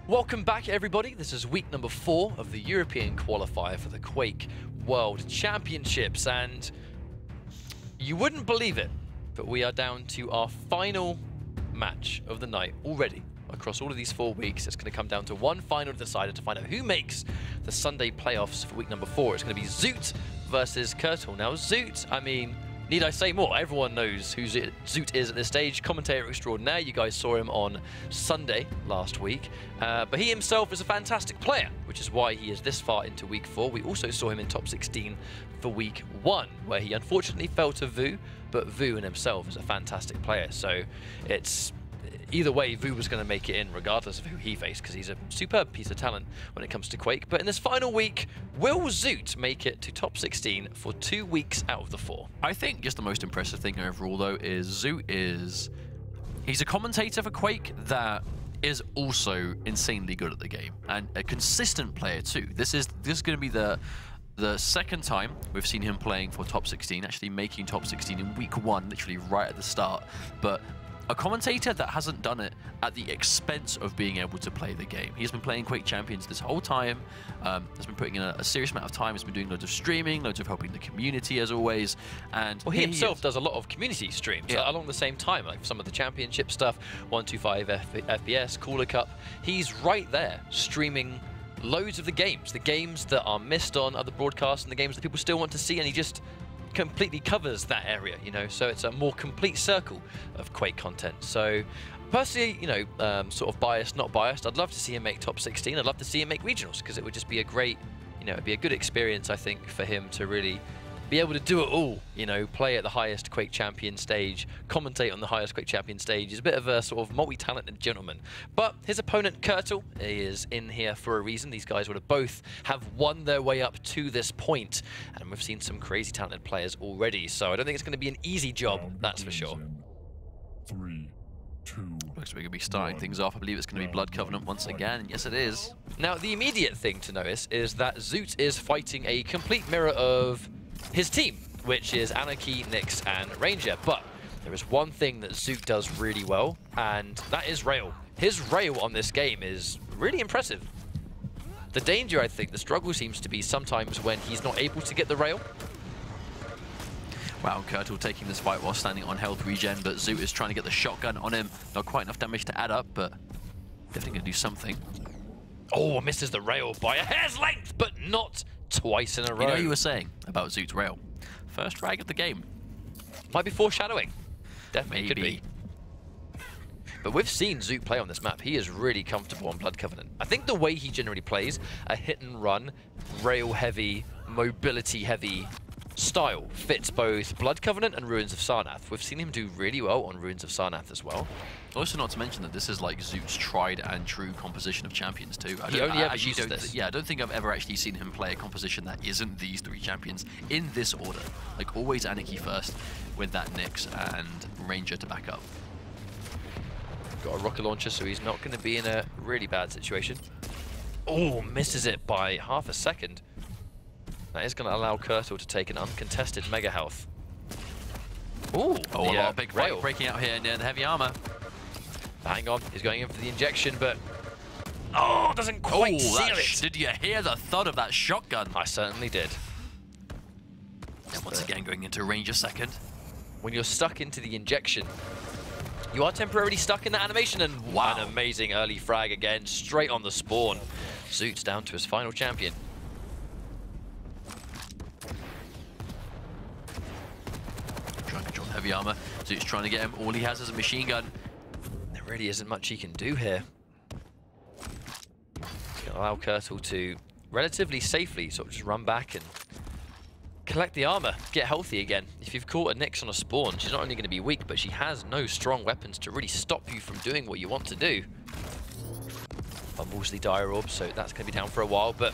Welcome back, everybody. This is week number 4 of the European qualifier for the Quake World Championships, and you wouldn't believe it, but we are down to our final match of the night already. Across all of these 4 weeks, it's going to come down to one final decider to find out who makes the Sunday playoffs for week number 4. It's going to be Zoot versus Kertal. Now, Zoot, I mean, need I say more? Everyone knows who Zoot is at this stage. Commentator extraordinaire. You guys saw him on Sunday last week. But he himself is a fantastic player, which is why he is this far into week 4. We also saw him in top 16 for week 1, where he unfortunately fell to Vu, but Vu in himself is a fantastic player. So it's either way, Vu was going to make it in regardless of who he faced, because he's a superb piece of talent when it comes to Quake. But in this final week, will Zoot make it to top 16 for 2 weeks out of the 4? I think just the most impressive thing overall, though, is Zoot he's a commentator for Quake that is also insanely good at the game, and a consistent player too. This is going to be the second time we've seen him playing for top 16, actually making top 16 in week 1, literally right at the start. But a commentator that hasn't done it at the expense of being able to play the game. He's been playing Quake Champions this whole time, has been putting in a serious amount of time, he's been doing loads of streaming, loads of helping the community as always, and well, he himself does a lot of community streams along the same time, like some of the championship stuff, 125 FPS, Cooler Cup. He's right there streaming loads of the games that are missed on other broadcasts and the games that people still want to see, and he just completely covers that area, you know, so it's a more complete circle of Quake content. So personally, you know, sort of biased, not biased, I'd love to see him make top 16. I'd love to see him make regionals, because it would just be a great, you know, it'd be a good experience, I think, for him to really be able to do it all, you know, play at the highest Quake Champion stage, commentate on the highest Quake Champion stage. He's a bit of a sort of multi-talented gentleman. But his opponent, Kertal, is in here for a reason. These guys would have both won their way up to this point, and we've seen some crazy talented players already, so I don't think it's going to be an easy job, that's for sure. 3, 2, looks like we're going to be starting things off. I believe it's going to be Blood Covenant once again. Yes, it is. Now, the immediate thing to notice is that Zoot is fighting a complete mirror of his team, which is Anarchy, Nyx, and Ranger. But there is one thing that Zoot does really well, and that is rail. His rail on this game is really impressive. The danger, I think, the struggle seems to be sometimes when he's not able to get the rail. Wow, Kertal taking this fight while standing on health regen, but Zoot is trying to get the shotgun on him. Not quite enough damage to add up, but definitely going to do something. Oh, misses the rail by a hair's length, but not twice in a row. You know, you were saying about Zoot's rail. First frag of the game. Might be foreshadowing. Definitely Maybe. could be. But we've seen Zoot play on this map. He is really comfortable on Blood Covenant. I think the way he generally plays, a hit and run, rail heavy, mobility heavy style fits both Blood Covenant and Ruins of Sarnath. We've seen him do really well on Ruins of Sarnath as well. Also, not to mention that this is like Zoot's tried and true composition of champions too. He only ever uses this. Yeah, I don't think I've ever actually seen him play a composition that isn't these 3 champions in this order. Like always Anarchy first, with that Nyx and Ranger to back up. Got a rocket launcher, so he's not going to be in a really bad situation. Oh, misses it by half a second. That is going to allow Kertal to take an uncontested mega health. Ooh, a lot of big rail breaking out here near the heavy armor. Hang on, he's going in for the injection, but oh, doesn't quite seal it. Did you hear the thud of that shotgun? I certainly did. And once again, going into range a second. When you're stuck into the injection, you are temporarily stuck in that animation, and wow, an amazing early frag again, straight on the spawn. Zoot's down to his final champion. Trying to control heavy armor. Zoot's trying to get him. All he has is a machine gun. There really isn't much he can do here. Gonna allow Kertal to relatively safely sort of just run back and collect the armor, get healthy again. If you've caught a Nyx on a spawn, she's not only going to be weak, but she has no strong weapons to really stop you from doing what you want to do. Fumbles the Dire Orb, so that's going to be down for a while, but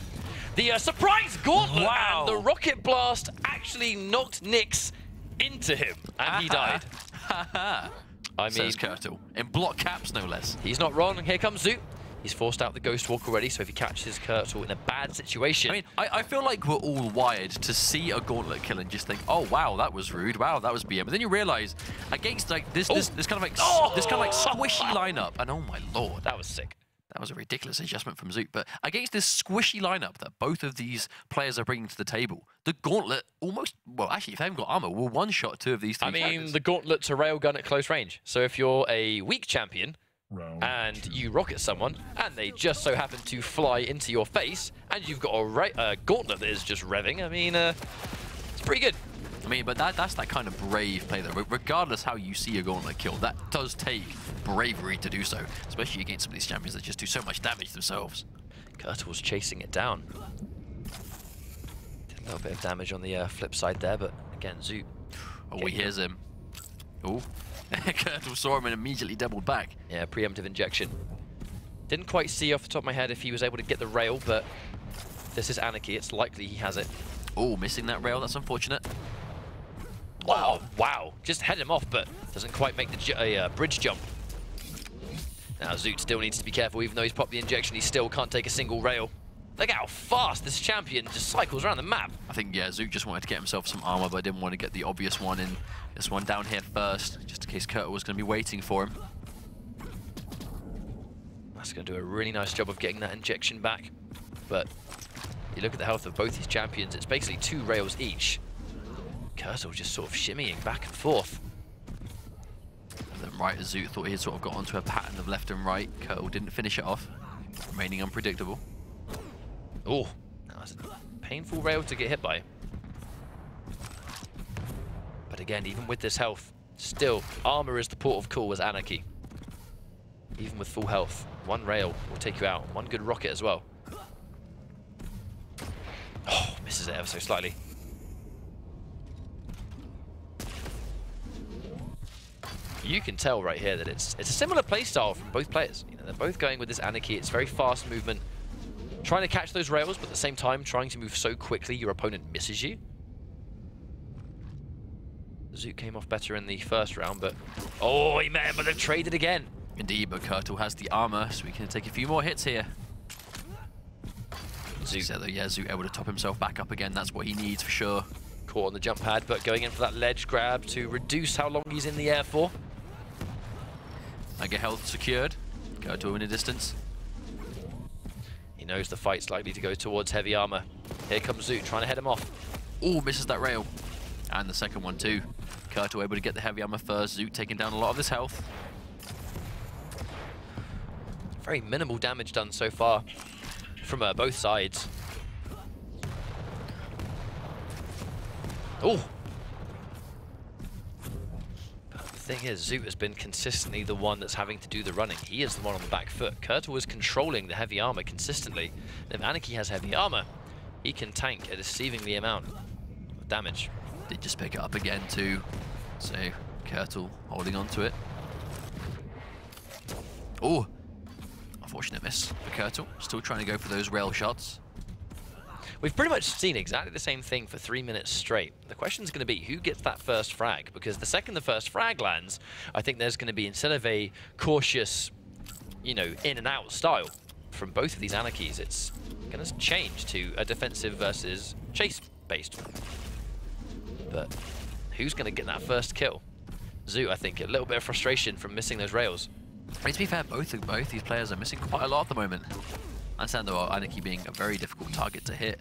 the surprise gauntlet and the rocket blast actually knocked Nyx into him, and he died. I mean, says Kertal, in block caps no less. He's not wrong. Here comes Zoot. He's forced out the Ghost Walk already, so if he catches Kertal in a bad situation... I mean, I feel like we're all wired to see a gauntlet kill and just think, oh wow, that was rude, wow, that was BM. But then you realise against like this kind of like squishy lineup, and oh my lord, that was sick. That was a ridiculous adjustment from Zoot. But against this squishy lineup that both of these players are bringing to the table, the Gauntlet almost, well, actually, if they haven't got armor, will one-shot two of these three characters. the Gauntlet's a railgun at close range. So if you're a weak champion and you rocket someone and they just so happen to fly into your face and you've got a Gauntlet that is just revving, I mean, it's pretty good. I mean, but that's that kind of brave play, though. Regardless how you see a Gauntlet kill, that does take bravery to do so, especially against some of these champions that just do so much damage themselves. Kertal's chasing it down. Did a little bit of damage on the flip side there, but again, Zoot. Oh, he hears him. Oh, Kertal saw him and immediately doubled back. Yeah, preemptive injection. Didn't quite see off the top of my head if he was able to get the rail, but this is Anarchy. It's likely he has it. Oh, missing that rail. That's unfortunate. Oh, wow. Just head him off, but doesn't quite make the bridge jump. Now, Zoot still needs to be careful. Even though he's popped the injection, he still can't take a single rail. Look how fast this champion just cycles around the map. I think, yeah, Zoot just wanted to get himself some armor, but didn't want to get the obvious one in. This one down here first, just in case Kertal was going to be waiting for him. That's going to do a really nice job of getting that injection back. But you look at the health of both these champions, it's basically 2 rails each. Kertal just sort of shimmying back and forth. And then right as Zoot thought he had sort of got onto a pattern of left and right, Kertal didn't finish it off, remaining unpredictable. Oh, that was a painful rail to get hit by. But again, even with this health, still, armor is the port of call as Anarchy. Even with full health, 1 rail will take you out. 1 good rocket as well. Oh, misses it ever so slightly. You can tell right here that it's a similar playstyle from both players. You know, they're both going with this Anarchy. It's very fast movement, trying to catch those rails, but at the same time trying to move so quickly your opponent misses you. Zoot came off better in the first round, but oh, he met him, but they've traded again. Indeed, but Kertal has the armor, so we can take a few more hits here. Zoot, So, yeah, Zoot able to top himself back up again. That's what he needs for sure. caught on the jump pad, but going in for that ledge grab to reduce how long he's in the air for. Mega health secured. Kertal in a distance. He knows the fight's likely to go towards heavy armor. Here comes Zoot trying to head him off. Oh, misses that rail. And the second one too. Kertal able to get the heavy armor first. Zoot taking down a lot of his health. Very minimal damage done so far from both sides. Oh! But the thing is, Zoot has been consistently the one that's having to do the running. He is the one on the back foot. Kertal is controlling the heavy armor consistently. And if Anarchy has heavy armor, he can tank a deceivingly amount of damage. Did just pick it up again too. So Kertal holding on to it. Oh! Unfortunate miss for Kertal. Still trying to go for those rail shots. We've pretty much seen exactly the same thing for 3 minutes straight. The question's going to be who gets that first frag, because the second the first frag lands, I think there's going to be, instead of a cautious, you know, in and out style from both of these Anarchies, it's going to change to a defensive versus chase based. But who's going to get that first kill? Zoot, I think, a little bit of frustration from missing those rails. I mean, to be fair, both these players are missing quite a lot at the moment. I understand though, Anarchy being a very difficult target to hit.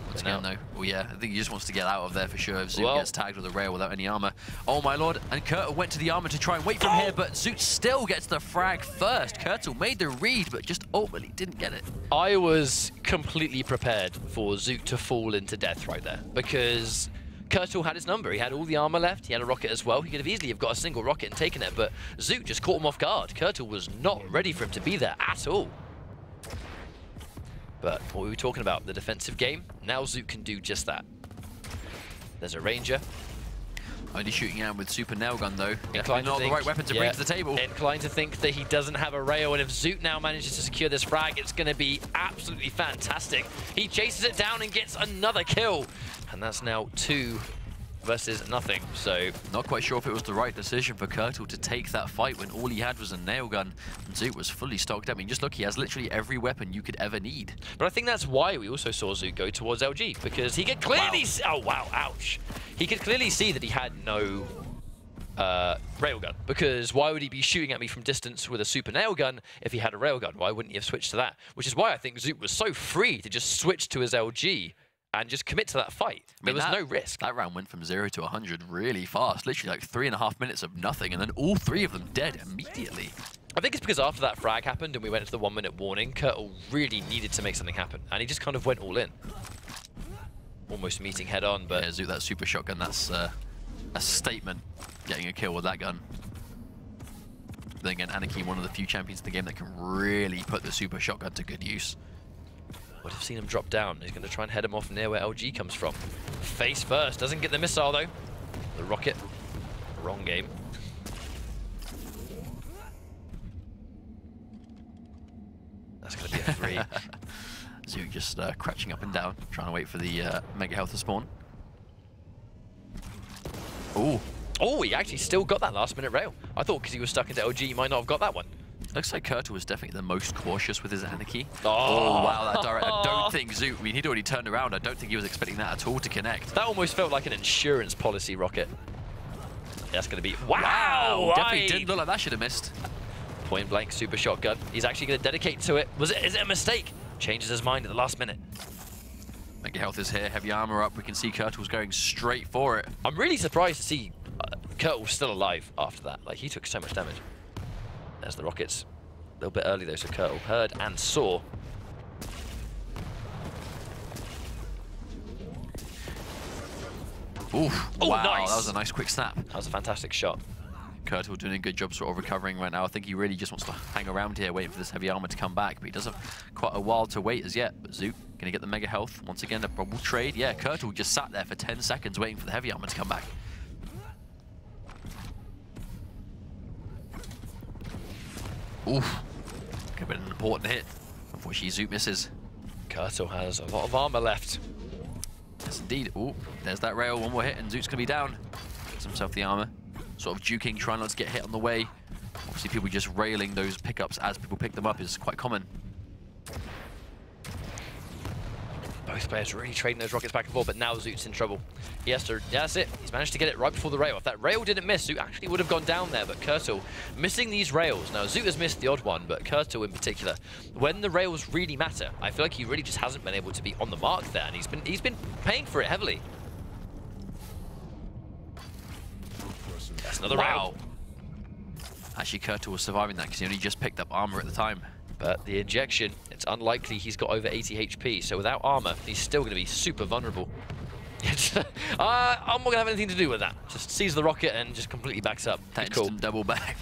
Once again, though, well, yeah, I think he just wants to get out of there for sure. If Zoot gets tagged with a rail without any armor. Oh my lord! And Kertal went to the armor to try and wait from here, but Zoot still gets the frag first. Kertal made the read, but just ultimately didn't get it. I was completely prepared for Zoot to fall into death right there, because Kertal had his number. He had all the armor left. He had a rocket as well. He could have easily have got a single rocket and taken it, but Zoot just caught him off guard. Kertal was not ready for him to be there at all. But what we were talking about, the defensive game, now Zoot can do just that. There's a Ranger. Only shooting out with super nail gun though. Inclined not the right weapon to bring to the table. Inclined to think that he doesn't have a rail, and if Zoot now manages to secure this frag, it's going to be absolutely fantastic. He chases it down and gets another kill. And that's now 2 versus nothing, so not quite sure if it was the right decision for Kertal to take that fight when all he had was a nail gun and Zoot was fully stocked up. I mean, just look, he has literally every weapon you could ever need. But I think that's why we also saw Zoot go towards LG, because he could clearly see, oh wow, ouch. He could clearly see that he had no railgun, because why would he be shooting at me from distance with a super nail gun if he had a railgun? Why wouldn't he have switched to that? Which is why I think Zoot was so free to just switch to his LG and just commit to that fight. There was no risk. That round went from 0 to 100 really fast, literally like 3.5 minutes of nothing, and then all 3 of them dead immediately. I think it's because after that frag happened and we went into the 1-minute warning, Kertal really needed to make something happen, and he just kind of went all in. Almost meeting head on, but... Yeah, Zoot, that super shotgun, that's a statement, getting a kill with that gun. Then again, Anarchy, one of the few champions in the game that can really put the super shotgun to good use. Would have seen him drop down. He's going to try and head him off near where LG comes from. Face first, doesn't get the missile though. The rocket, wrong game. That's going to be a 3. Zoot just crouching up and down, trying to wait for the Mega Health to spawn. Ooh. Oh, he actually still got that last-minute rail. I thought because he was stuck into LG, he might not have got that one. Looks like Kertal was definitely the most cautious with his Anarchy. Oh, wow, that direct. I don't think Zoot, I mean, he'd already turned around. I don't think he was expecting that at all to connect. That almost felt like an insurance policy rocket. That's going to be... Wow! Definitely didn't look like that should have missed. Point blank super shotgun. He's actually going to dedicate to it. Is it a mistake? Changes his mind at the last minute. Mega Health is here, heavy armor up. We can see Kertal's going straight for it. I'm really surprised to see Kertal still alive after that. Like, he took so much damage. There's the rockets. A little bit early though, so Kertal heard and saw. Oof. Oh, wow, nice. That was a nice quick snap. That was a fantastic shot. Kertal doing a good job sort of recovering right now. I think he really just wants to hang around here waiting for this heavy armor to come back, but he does have quite a while to wait as yet. But Zoot gonna get the Mega Health. Once again, a bubble trade. Yeah, Kertal just sat there for 10 seconds waiting for the heavy armor to come back. Oof. Could have been an important hit. Unfortunately, Zoot misses. Kertal has a lot of armor left. Yes, indeed. Ooh, there's that rail. One more hit, and Zoot's gonna be down. Gets himself the armor. Sort of juking, trying not to get hit on the way. Obviously, people just railing those pickups as people pick them up is quite common. Both players really trading those rockets back and forth, but now Zoot's in trouble. Yes, sir. Yeah, that's it. He's managed to get it right before the rail. If that rail didn't miss, Zoot actually would have gone down there, but Kertal missing these rails. Now, Zoot has missed the odd one, but Kertal in particular, when the rails really matter, I feel like he really just hasn't been able to be on the mark there, and he's been paying for it heavily. That's another rail. Actually, Kertal was surviving that because he only just picked up armor at the time. But the injection, it's unlikely he's got over 80 HP, so without armor, he's still going to be super vulnerable. I'm not going to have anything to do with that. Just sees the rocket and just completely backs up. That instant double back.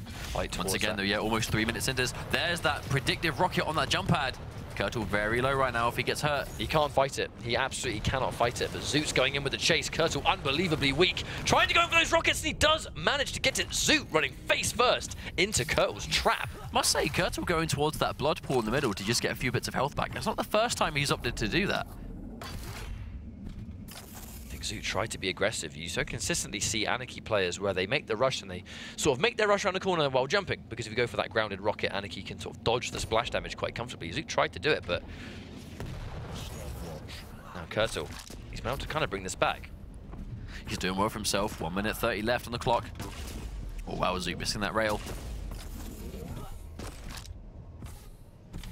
Fight Once again, that. though, yeah, almost 3 minutes into this. There's that predictive rocket on that jump pad. Kertal very low right now if he gets hurt. He can't fight it. He absolutely cannot fight it. But Zoot's going in with the chase. Kertal unbelievably weak. Trying to go for those rockets, and he does manage to get it. Zoot running face first into Kertal's trap. Must say, Kertal going towards that blood pool in the middle to just get a few bits of health back. It's not the first time he's opted to do that. I think Zoot tried to be aggressive. You so consistently see Anarchy players where they make the rush and they sort of make their rush around the corner while jumping, because if you go for that grounded rocket, Anarchy can sort of dodge the splash damage quite comfortably. Zoot tried to do it, but now Kertal, he's been able to kind of bring this back. He's doing well for himself. 1 minute 30 left on the clock. Oh wow, Zoot missing that rail.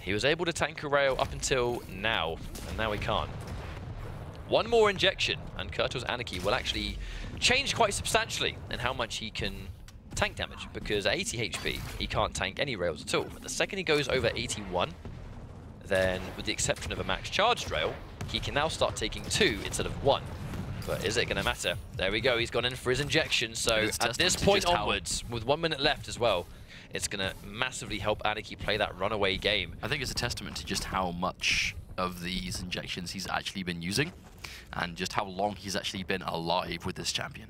He was able to tank a rail up until now, and now he can't. One more injection, and Kertal's Anarchy will actually change quite substantially in how much he can tank damage, because at 80 HP, he can't tank any rails at all. But the second he goes over 81, then with the exception of a max charged rail, he can now start taking 2 instead of 1. But is it going to matter? There we go, he's gone in for his injection. So at this point onwards, with 1 minute left as well, it's going to massively help Anarchy play that runaway game. I think it's a testament to just how much of these injections he's actually been using, and just how long he's actually been alive with this champion.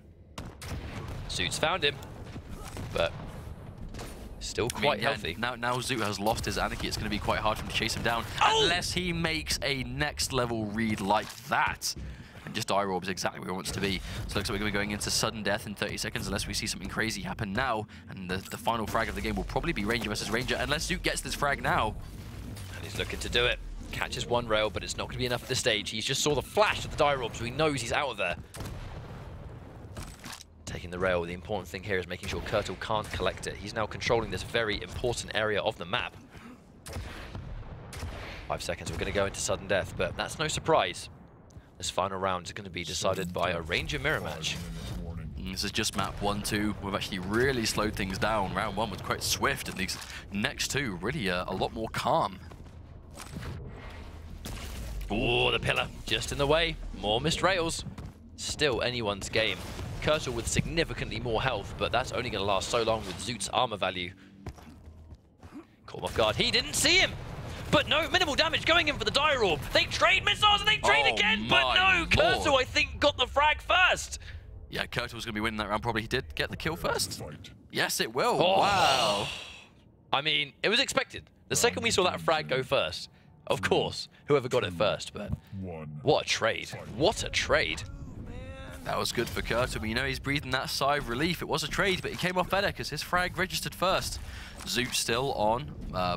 Zoot's found him, but still quite healthy. Now Zoot has lost his Anarchy. It's going to be quite hard for him to chase him down, unless he makes a next level read like that. And just die robs exactly where he wants to be. So it looks like we're going to be going into sudden death in 30 seconds unless we see something crazy happen now. And the final frag of the game will probably be Ranger versus Ranger, unless Zoot gets this frag now. And he's looking to do it. Catches one rail, but it's not going to be enough at this stage. He's just saw the flash of the dire orb, so he knows he's out of there. Taking the rail, the important thing here is making sure Kertal can't collect it. He's now controlling this very important area of the map. 5 seconds, we're going to go into sudden death, but that's no surprise. This final round is going to be decided by a Ranger mirror match. This is just map 1-2. We've actually really slowed things down. Round 1 was quite swift, and these next two really a lot more calm. Oh, the pillar just in the way. More missed rails. Still anyone's game. Kertal with significantly more health, but that's only going to last so long with Zoot's armor value. Caught him off guard. He didn't see him. But no, minimal damage going in for the dire orb. They trade missiles and they trade again, but no, Kertal I think got the frag first. Yeah, Kertal was going to be winning that round. Probably he did get the kill first. Yes, it will. Oh. Wow. I mean, it was expected. The second we saw that frag go first, of course, whoever got it first, but what a trade. What a trade. That was good for Kertal. You know, he's breathing that sigh of relief. It was a trade, but he came off better because his frag registered first. Zoot still on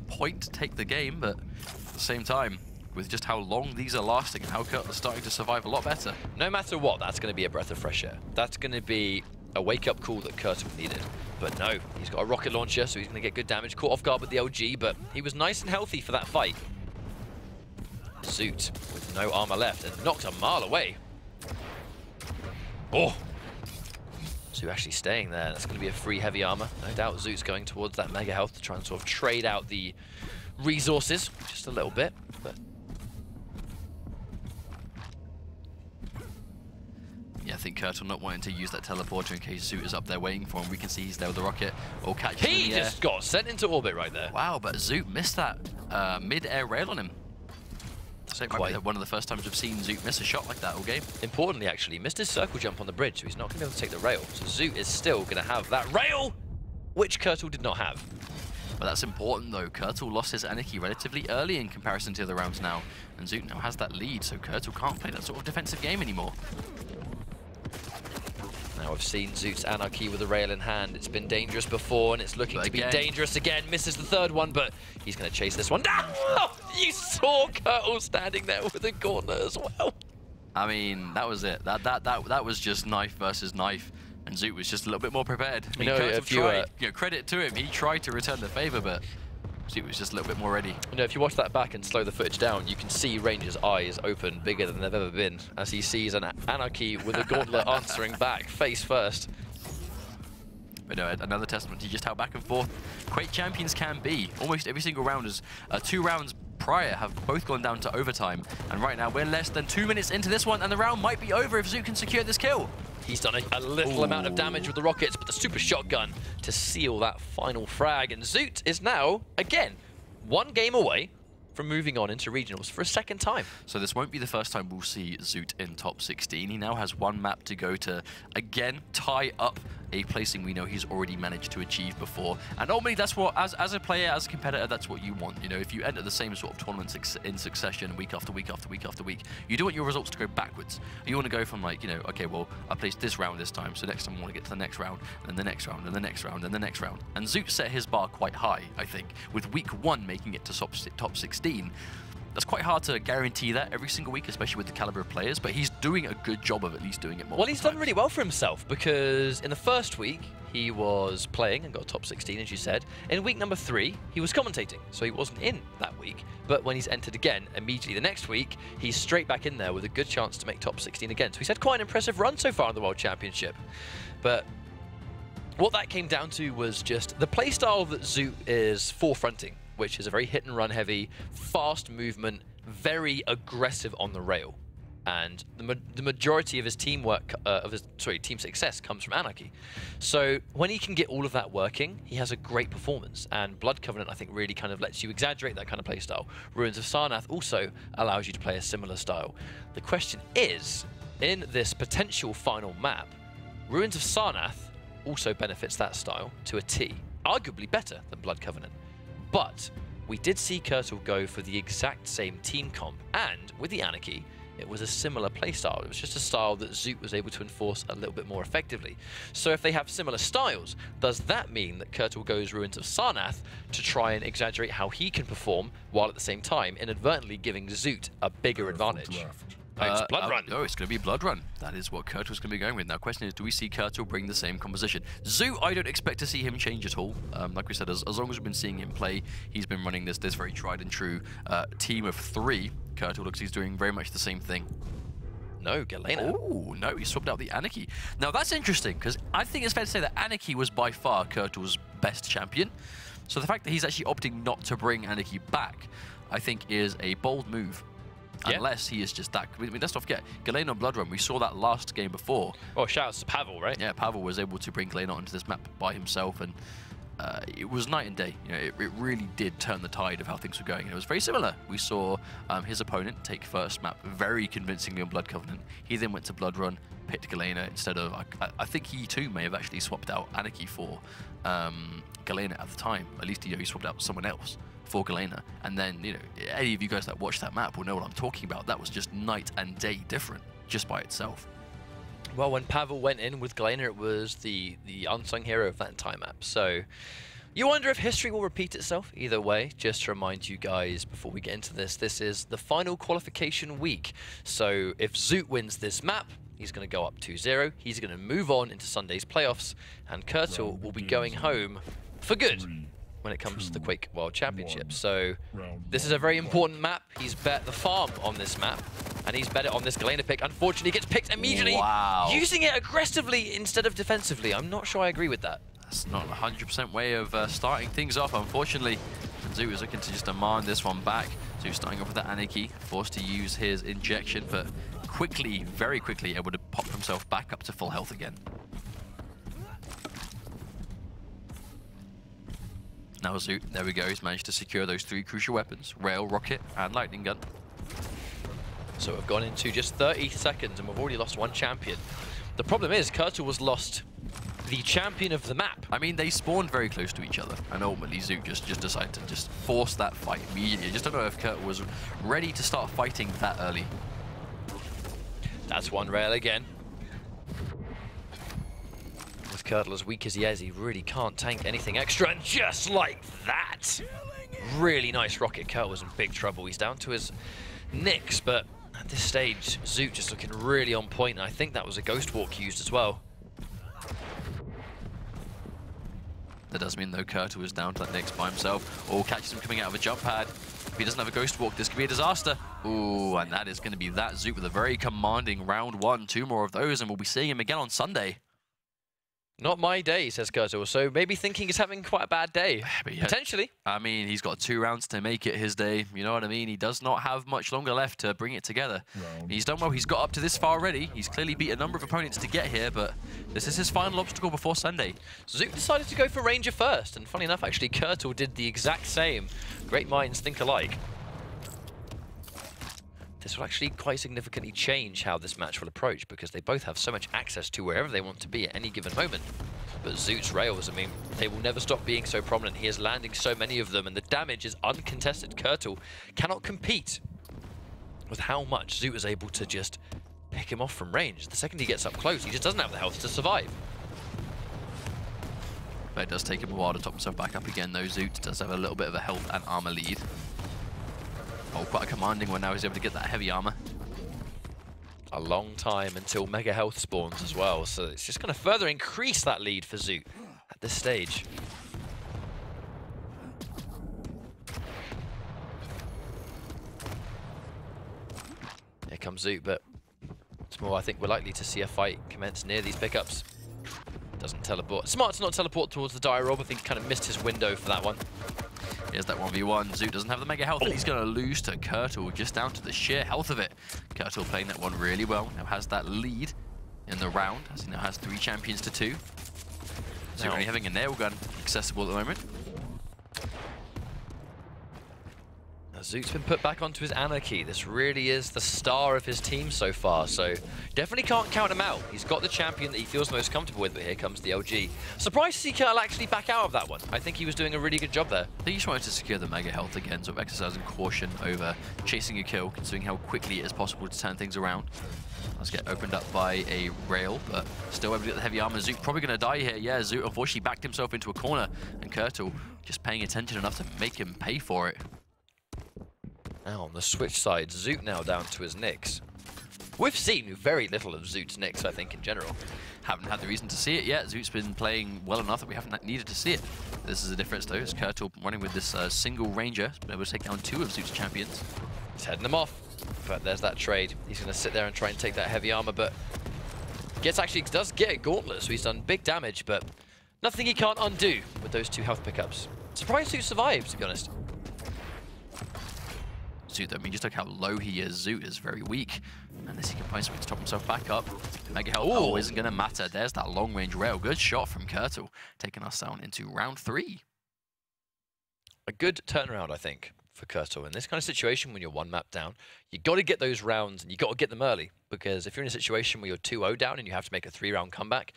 point to take the game, but at the same time, with just how long these are lasting and how Kertal's starting to survive a lot better. No matter what, that's going to be a breath of fresh air. That's going to be a wake-up call that Kertal needed. But no, he's got a rocket launcher, so he's going to get good damage. Caught off guard with the LG, but he was nice and healthy for that fight. Zoot with no armor left and knocked a mile away. Oh! Zoot actually staying there. That's going to be a free heavy armor. No doubt Zoot's going towards that mega health to try and sort of trade out the resources just a little bit. But yeah, I think Kertal not wanting to use that teleporter in case Zoot is up there waiting for him. We can see he's there with the rocket. Or catch him in the air. Just got sent into orbit right there. Wow, but Zoot missed that mid-air rail on him. So it might be one of the first times we've seen Zoot miss a shot like that all game. Importantly, actually, missed his circle jump on the bridge, so he's not going to be able to take the rail. So Zoot is still going to have that rail, which Kertal did not have. But that's important though. Kertal lost his Anarchy relatively early in comparison to the other rounds now, and Zoot now has that lead, so Kertal can't play that sort of defensive game anymore. Now I've seen Zoot's Anarchy with a rail in hand. It's been dangerous before, and it's looking to be dangerous again. Misses the third one, but he's going to chase this one down. Oh, you saw Kertal standing there with a gauntlet as well. I mean, that was it. That was just knife versus knife, and Zoot was just a little bit more prepared. I mean, Kertal tried, credit to him, he tried to return the favor, but Zoot was just a little bit more ready. You know, if you watch that back and slow the footage down, you can see Ranger's eyes open bigger than they've ever been as he sees an Anarchy with a gauntlet answering back, face first. But no, another testament to just how back and forth Quake champions can be. Almost every single round is 2 rounds prior have both gone down to overtime, and right now we're less than 2 minutes into this one, and the round might be over if Zoot can secure this kill. He's done a little amount of damage with the rockets, but the super shotgun to seal that final frag. And Zoot is now, again, 1 game away from moving on into regionals for a second time. So this won't be the first time we'll see Zoot in top 16. He now has 1 map to go to, again, tie up a placing we know he's already managed to achieve before. And normally that's what, as a player, as a competitor, that's what you want. You know, if you enter the same sort of tournaments in succession, week after week after week after week, you don't want your results to go backwards. You want to go from like, you know, okay, well, I placed this round this time, so next time I want to get to the next round, and then the next round, and the next round, and the next round. And Zoot set his bar quite high, I think, with week 1 making it to top 16. That's quite hard to guarantee that every single week, especially with the caliber of players, but he's doing a good job of at least doing it more. Well, he's done really well for himself, because in the first week, he was playing and got top 16, as you said. In week number 3, he was commentating, so he wasn't in that week. But when he's entered again, immediately the next week, he's straight back in there with a good chance to make top 16 again. So he's had quite an impressive run so far in the World Championship. But what that came down to was just the playstyle that Zoot is forefronting, which is a very hit and run heavy, fast movement, very aggressive on the rail. And the majority of his teamwork, team success comes from Anarchy. So when he can get all of that working, he has a great performance. And Blood Covenant, I think, really kind of lets you exaggerate that kind of play style. Ruins of Sarnath also allows you to play a similar style. The question is, in this potential final map, Ruins of Sarnath also benefits that style to a T, arguably better than Blood Covenant. But we did see Kertal go for the exact same team comp, and with the Anarchy, it was a similar playstyle. It was just a style that Zoot was able to enforce a little bit more effectively. So if they have similar styles, does that mean that Kertal goes Ruins of Sarnath to try and exaggerate how he can perform, while at the same time inadvertently giving Zoot a bigger advantage? It's Blood Run. Oh, it's going to be Blood Run. That is what Kertal's going to be going with. Now, the question is, do we see Kertal bring the same composition? Zoot, I don't expect to see him change at all. Like we said, as long as we've been seeing him play, he's been running this very tried and true team of 3. Kertal looks he's doing very much the same thing. No, Galena. Oh, no, he swapped out the Anarchy. Now, that's interesting, because I think it's fair to say that Anarchy was by far Kertal's best champion. So the fact that he's actually opting not to bring Anarchy back, I think is a bold move. Yeah. Unless he is just that. I mean, let's not forget, Galena on Blood Run, we saw that last game before. Oh, shouts to Pavel, right? Yeah, Pavel was able to bring Galena onto this map by himself, and it was night and day. You know, it really did turn the tide of how things were going. And it was very similar. We saw his opponent take first map very convincingly on Blood Covenant. He then went to Blood Run, picked Galena instead of... I think he too may have actually swapped out Anarchy for Galena at the time. At least he swapped out someone else for Galena. And then, you know, any of you guys that watched that map will know what I'm talking about. That was just night and day different, just by itself. Well, when Pavel went in with Galena, it was the unsung hero of that entire map. So you wonder if history will repeat itself. Either way, just to remind you guys before we get into this, this is the final qualification week. So if Zoot wins this map, he's going to go up 2-0. He's going to move on into Sunday's playoffs, and Kertal will be going home for good when it comes to the Quake World Championships. So this is a very important map. He's bet the farm on this map, and he's bet it on this Galena pick. Unfortunately, he gets picked immediately, using it aggressively instead of defensively. I'm not sure I agree with that. That's not a 100% way of starting things off, unfortunately. And Zoot is looking to just demand this one back. Zoot starting off with that Anarchy, forced to use his injection, but quickly, very quickly, able to pop himself back up to full health again. Now Zoot, there we go, he's managed to secure those 3 crucial weapons, Rail, Rocket, and Lightning Gun. So we've gone into just 30 seconds and we've already lost 1 champion. The problem is, Kertal was lost the champion of the map. I mean, they spawned very close to each other, and ultimately Zoot just decided to just force that fight immediately. I just don't know if Kertal was ready to start fighting that early. That's 1 rail again. With Kertal as weak as he is, he really can't tank anything extra, and just like that, really nice rocket. Kertal was in big trouble. He's down to his nicks, but at this stage, Zoot just looking really on point, and I think that was a Ghost Walk used as well. That does mean, though, Kertal is down to that Nyx by himself. Oh, catches him coming out of a jump pad. If he doesn't have a Ghost Walk, this could be a disaster. Ooh, and that is going to be that. Zoot with a very commanding round 1. 2 more of those, and we'll be seeing him again on Sunday. Not my day, says Kertal, so maybe thinking he's having quite a bad day. Yeah, potentially. I mean, he's got 2 rounds to make it his day. You know what I mean? He does not have much longer left to bring it together. He's done well. He's got up to this far already. He's clearly beat a number of opponents to get here, but this is his final obstacle before Sunday. Zoot decided to go for Ranger first, and funny enough, actually, Kertal did the exact same. Great minds think alike. This will actually quite significantly change how this match will approach, because they both have so much access to wherever they want to be at any given moment. But Zoot's rails, I mean, they will never stop being so prominent. He is landing so many of them, and the damage is uncontested. Kertal cannot compete with how much Zoot is able to just pick him off from range. The second he gets up close, he just doesn't have the health to survive. But it does take him a while to top himself back up again, though. Zoot does have a little bit of a health and armor lead. Oh, quite a commanding one now. He's able to get that heavy armor. A long time until Mega Health spawns as well, so it's just going to further increase that lead for Zoot at this stage. Here comes Zoot, but it's more, I think we're likely to see a fight commence near these pickups. Doesn't teleport. Smart to not teleport towards the Dire Orb. I think he kind of missed his window for that one. Here's that 1v1. Zoot doesn't have the mega health, and he's going to lose to Kertal just down to the sheer health of it. Kertal playing that one really well. Now has that lead in the round, as he now has 3 champions to 2. Zoot only having a nail gun accessible at the moment. Zoot's been put back onto his Anarchy. This really is the star of his team so far, so definitely can't count him out. He's got the champion that he feels most comfortable with, but here comes the LG. Surprised to see kertal actually back out of that one. I think he was doing a really good job there. I think he just wanted to secure the mega health again, sort of exercising caution over chasing a kill, considering how quickly it is possible to turn things around. Let's get opened up by a rail, but still able to get the heavy armor. Zoot probably going to die here. Yeah, Zoot unfortunately backed himself into a corner, and kertal just paying attention enough to make him pay for it. Now on the switch side, Zoot now down to his Nyx. We've seen very little of Zoot's Nyx, I think, in general. Haven't had the reason to see it yet. Zoot's been playing well enough that we haven't needed to see it. This is the difference, though. It's kertal running with this single ranger. He's been able to take down 2 of Zoot's champions. He's heading them off. But there's that trade. He's going to sit there and try and take that heavy armor, but does get a gauntlet, so he's done big damage, but nothing he can't undo with those 2 health pickups. Surprised Zoot survives, to be honest. Zoot, I mean, just look how low he is. Zoot is very weak. Unless he can find something to top himself back up. Mega health isn't going to matter. There's that long-range rail. Good shot from kertal, taking us down into round 3. A good turnaround, I think, for kertal. In this kind of situation, when you're 1 map down, you got to get those rounds, and you got to get them early. Because if you're in a situation where you're 2-0 down and you have to make a 3-round comeback,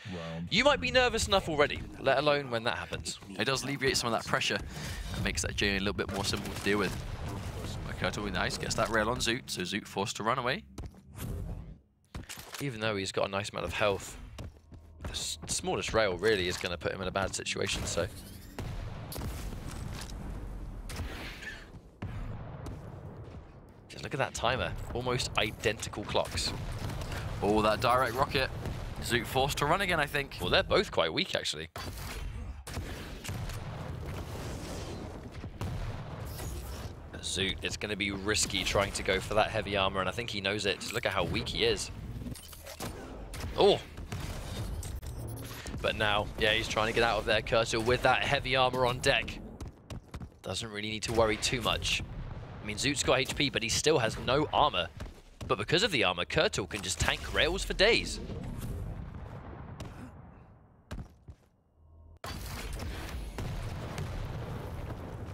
you might be nervous enough already, let alone when that happens. It does alleviate some of that pressure and makes that journey a little bit more simple to deal with. kertal, nice, gets that rail on Zoot, so Zoot forced to run away. Even though he's got a nice amount of health, the smallest rail really is going to put him in a bad situation, so... Just look at that timer, almost identical clocks. Oh, that direct rocket. Zoot forced to run again, I think. Well, they're both quite weak, actually. Zoot, it's going to be risky trying to go for that heavy armor, and I think he knows it. Just look at how weak he is. Oh! But now, yeah, he's trying to get out of there, kertal, with that heavy armor on deck. Doesn't really need to worry too much. I mean, Zoot's got HP, but he still has no armor. But because of the armor, kertal can just tank rails for days.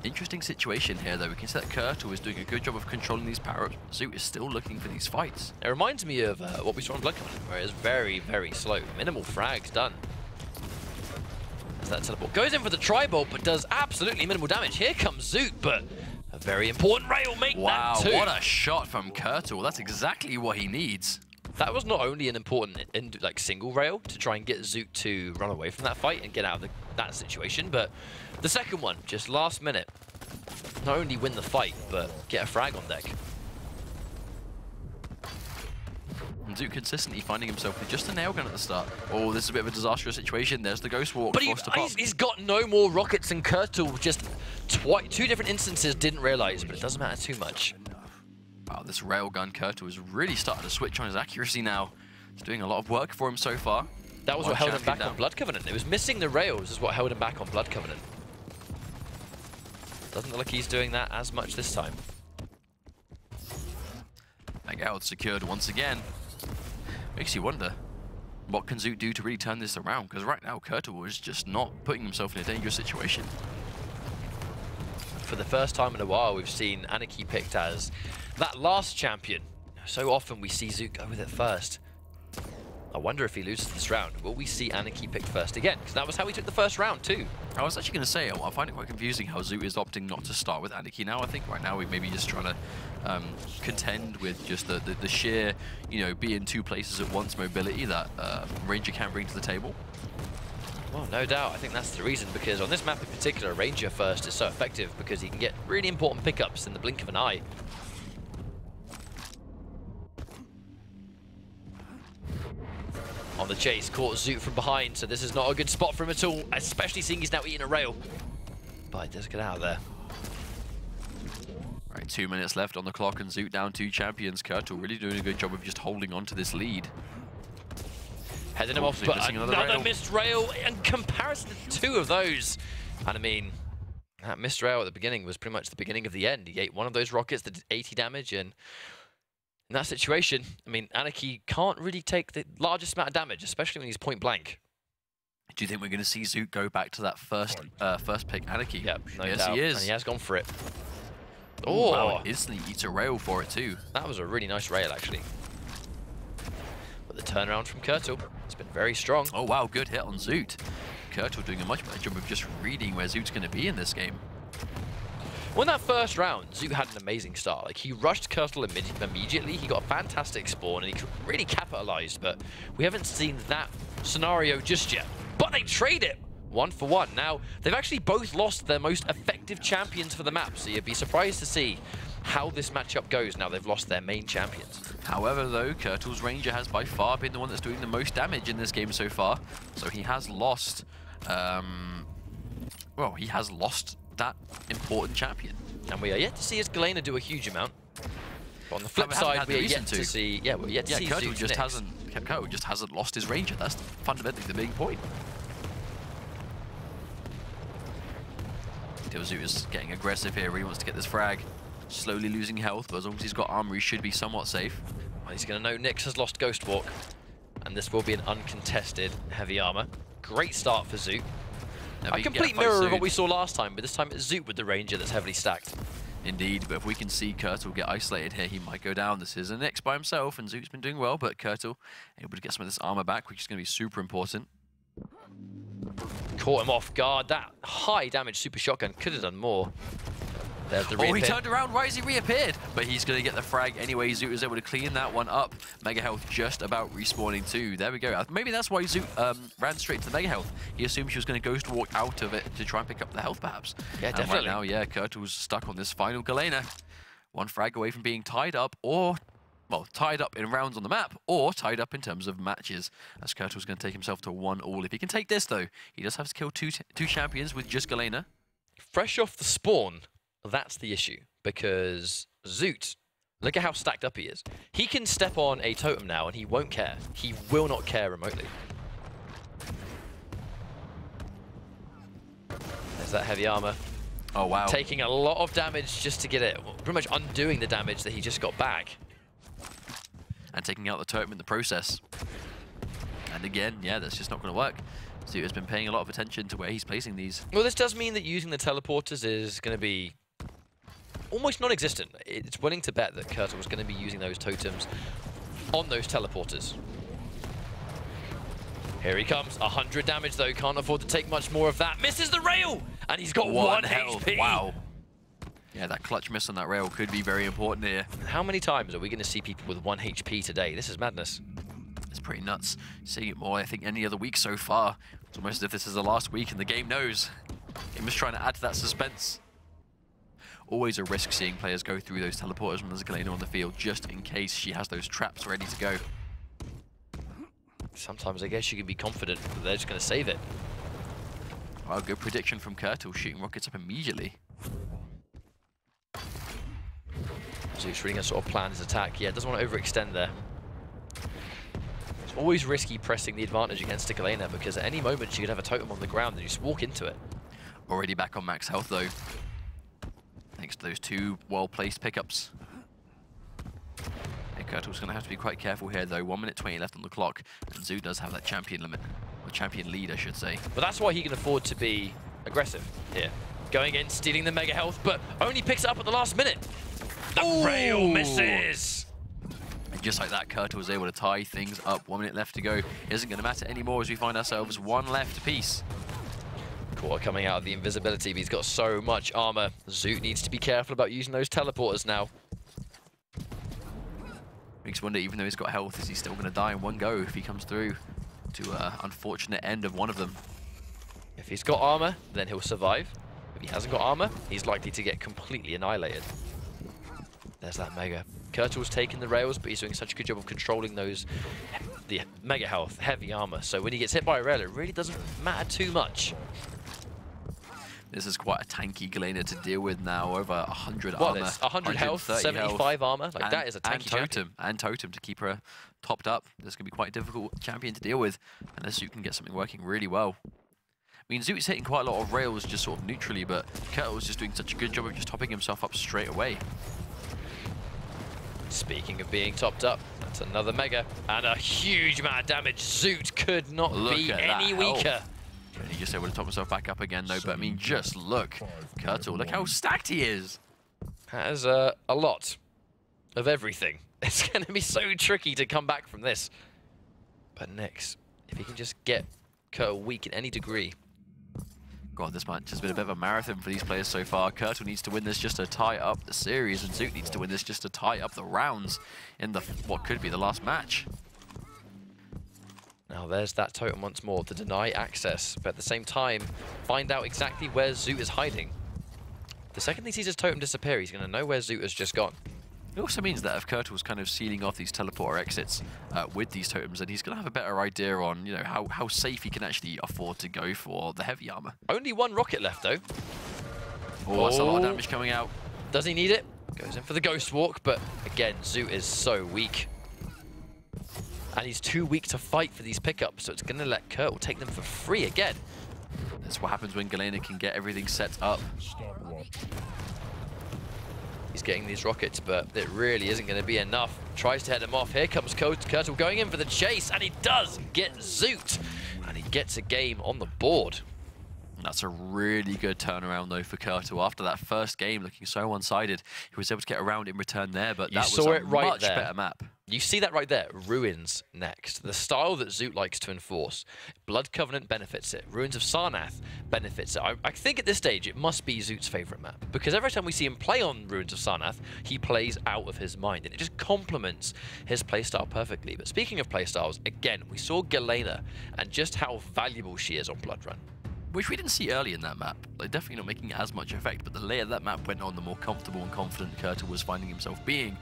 Interesting situation here, though. We can see that kertal is doing a good job of controlling these power-ups. Zoot is still looking for these fights. It reminds me of what we saw in Blood Covenant, where it's very, very slow. Minimal frags done. As that teleport goes in for the tri-bolt, but does absolutely minimal damage. Here comes Zoot, but a very important rail make wow, that too. What a shot from kertal. That's exactly what he needs. That was not only an important single rail to try and get Zoot to run away from that fight and get out of that situation, but the second one, just last minute, not only win the fight, but get a frag on deck. And Zoot consistently finding himself with just a nail gun at the start. Oh, this is a bit of a disastrous situation. There's the Ghost Walk. But he's got no more rockets, and kertal just 2 different instances didn't realize, but it doesn't matter too much. Wow, this railgun kertal is really starting to switch on his accuracy now. He's doing a lot of work for him so far. That was what held him back on Blood Covenant. It was missing the rails is what held him back on Blood Covenant. Doesn't look like he's doing that as much this time. Mega health secured once again. Makes you wonder, what can Zoot do to really turn this around? Because right now, kertal is just not putting himself in a dangerous situation. For the first time in a while, we've seen Anarchy picked as that last champion. So often we see Zoot go with it first. I wonder if he loses this round, will we see Anarchy picked first again? Because that was how he took the first round too. I was actually going to say, I find it quite confusing how Zoot is opting not to start with Anarchy now. I think right now we maybe just trying to contend with just the sheer, be in 2 places at once mobility that Ranger can bring to the table. Well, no doubt. I think that's the reason, because on this map in particular, Ranger first is so effective because he can get really important pickups in the blink of an eye. On the chase, caught Zoot from behind, so this is not a good spot for him at all, especially seeing he's now eating a rail. But he does get out of there. Right, 2 minutes left on the clock, and Zoot down 2 champions. kertal really doing a good job of just holding on to this lead. Heading him off, but another missed rail in comparison to 2 of those. And I mean, that missed rail at the beginning was pretty much the beginning of the end. He ate one of those rockets that did 80 damage, and in that situation, I mean, Anarchy can't really take the largest amount of damage, especially when he's point blank. Do you think we're going to see Zoot go back to that first pick, Anarchy? Yep, no yes, doubt. he is. And he has gone for it. Oh, wow, instantly eats a rail for it too. That was a really nice rail, actually. But the turnaround from kertal has been very strong. Oh wow, good hit on Zoot. kertal doing a much better job of just reading where Zoot's going to be in this game. Well, in that first round, Zoot had an amazing start. Like, he rushed kertal immediately. He got a fantastic spawn, and he really capitalized. But we haven't seen that scenario just yet. But they trade it 1 for 1. Now, they've actually both lost their most effective champions for the map. So you'd be surprised to see how this matchup goes now they've lost their main champions. However, though, kertal's Ranger has by far been the one that's doing the most damage in this game so far. So he has lost, well, he has lost that important champion. And we are yet to see his Galena do a huge amount. But on the flip side, we are yet to see, we're yet to see kertal Zoot's just hasn't lost his Ranger. That's fundamentally the big point. Zoot is getting aggressive here. He wants to get this frag. Slowly losing health, but as long as he's got armor, he should be somewhat safe. Well, he's going to know Nyx has lost Ghost Walk, and this will be an uncontested heavy armor. Great start for Zoot. A complete mirror of what we saw last time, but this time it's Zoot with the Ranger that's heavily stacked. Indeed, but if we can see kertal get isolated here, he might go down. This is a Nyx by himself, and Zoot's been doing well, but kertal able to get some of this armor back, which is going to be super important. Caught him off guard. That high damage super shotgun could have done more. There's the reappear. Oh, he turned around right as he reappeared, but he's going to get the frag anyway. Zoot was able to clean that one up. Mega health just about respawning too. There we go. Maybe that's why Zoot ran straight to the mega health. He assumed she was going to ghost walk out of it to try and pick up the health, perhaps. Yeah, definitely. And right now, yeah, kertal's stuck on this final Galena. One frag away from being tied up, or well, tied up in rounds on the map, or tied up in terms of matches, as kertal's going to take himself to 1-all. If he can take this, though, he does have to kill two champions with just Galena. Fresh off the spawn, that's the issue, because Zoot, look at how stacked up he is. He can step on a totem now, and he won't care. He will not care remotely. There's that heavy armor. Oh, wow. Taking a lot of damage just to get it, pretty much undoing the damage that he just got back. And taking out the totem in the process. And again, yeah, that's just not going to work. Zoot has been paying a lot of attention to where he's placing these. Well, this does mean that using the teleporters is going to be almost non-existent. It's willing to bet that kertal was going to be using those totems on those teleporters. Here he comes. 100 damage, though. Can't afford to take much more of that. Misses the rail! And he's got 1 HP. Wow. Yeah, that clutch miss on that rail could be very important here. How many times are we going to see people with 1 HP today? This is madness. It's pretty nuts. Seeing it more, I think, any other week so far. It's almost as if this is the last week and the game knows. Game is trying to add to that suspense. Always a risk seeing players go through those teleporters when there's a Galena on the field, just in case she has those traps ready to go. Sometimes I guess you can be confident that they're just going to save it. Well, good prediction from kertal, shooting rockets up immediately. Zoot's really going to sort of plan his attack. Yeah, doesn't want to overextend there. It's always risky pressing the advantage against a Galena, because at any moment she could have a totem on the ground and you just walk into it. Already back on max health, though. Thanks to those 2 well-placed pickups. Yeah, kertal's going to have to be quite careful here, though. 1 minute 20 left on the clock, and Zoot does have that champion limit. Or champion lead, I should say. But that's why he can afford to be aggressive here. Going in, stealing the mega health, but only picks it up at the last minute. The rail misses! And just like that, kertal was able to tie things up. 1 minute left to go. It isn't going to matter anymore as we find ourselves 1 left apiece. Quarter coming out of the invisibility, but he's got so much armor. Zoot needs to be careful about using those teleporters now. Makes me wonder, even though he's got health, is he still going to die in one go if he comes through to an unfortunate end of one of them? If he's got armor, then he'll survive. If he hasn't got armor, he's likely to get completely annihilated. There's that mega. kertal's taking the rails, but he's doing such a good job of controlling those, the mega health, heavy armor. So when he gets hit by a rail, it really doesn't matter too much. This is quite a tanky Galena to deal with now. Over 100 well, armor, 100 health, 75 armor. Like, that is a tanky champion. And totem to keep her topped up. This can be quite a difficult champion to deal with, unless you can get something working really well. I mean, Zoot's hitting quite a lot of rails just sort of neutrally, but kertal's just doing such a good job of just topping himself up straight away. Speaking of being topped up, that's another mega. And a huge amount of damage. Zoot could not be any weaker. And he just able to top himself back up again, though. But I mean, just look. kertal, look how stacked he is. Has a lot of everything. It's going to be so tricky to come back from this. But Nyx, if he can just get kertal weak in any degree. God, this match has been a bit of a marathon for these players so far. kertal needs to win this just to tie up the series, and zoot needs to win this just to tie up the rounds in the what could be the last match. Now there's that totem once more to deny access, but at the same time, find out exactly where zoot is hiding. The second he sees his totem disappear, he's going to know where zoot has just gone. It also means that if kertal's kind of sealing off these teleporter exits with these totems, then he's going to have a better idea on, you know, how safe he can actually afford to go for the heavy armor. Only one rocket left, though. Oh, that's a lot of damage coming out. Does he need it? Goes in for the ghost walk, but again, zoot is so weak. And he's too weak to fight for these pickups, so it's going to let kertal take them for free again. That's what happens when Galena can get everything set up. He's getting these rockets, but it really isn't going to be enough. Tries to head him off. Here comes kertal going in for the chase, and he does get zoot. And he gets a game on the board. That's a really good turnaround, though, for kertal. After that first game looking so one-sided, he was able to get around in return there, but that was a much better map. You see that right there. Ruins next. The style that zoot likes to enforce. Blood Covenant benefits it. Ruins of Sarnath benefits it. I think at this stage it must be zoot's favorite map, because every time we see him play on Ruins of Sarnath, he plays out of his mind, and it just complements his playstyle perfectly. But speaking of playstyles, again, we saw Galena and just how valuable she is on Blood Run. Which we didn't see early in that map. Like, definitely not making as much effect, but the later that map went on, the more comfortable and confident kertal was finding himself being.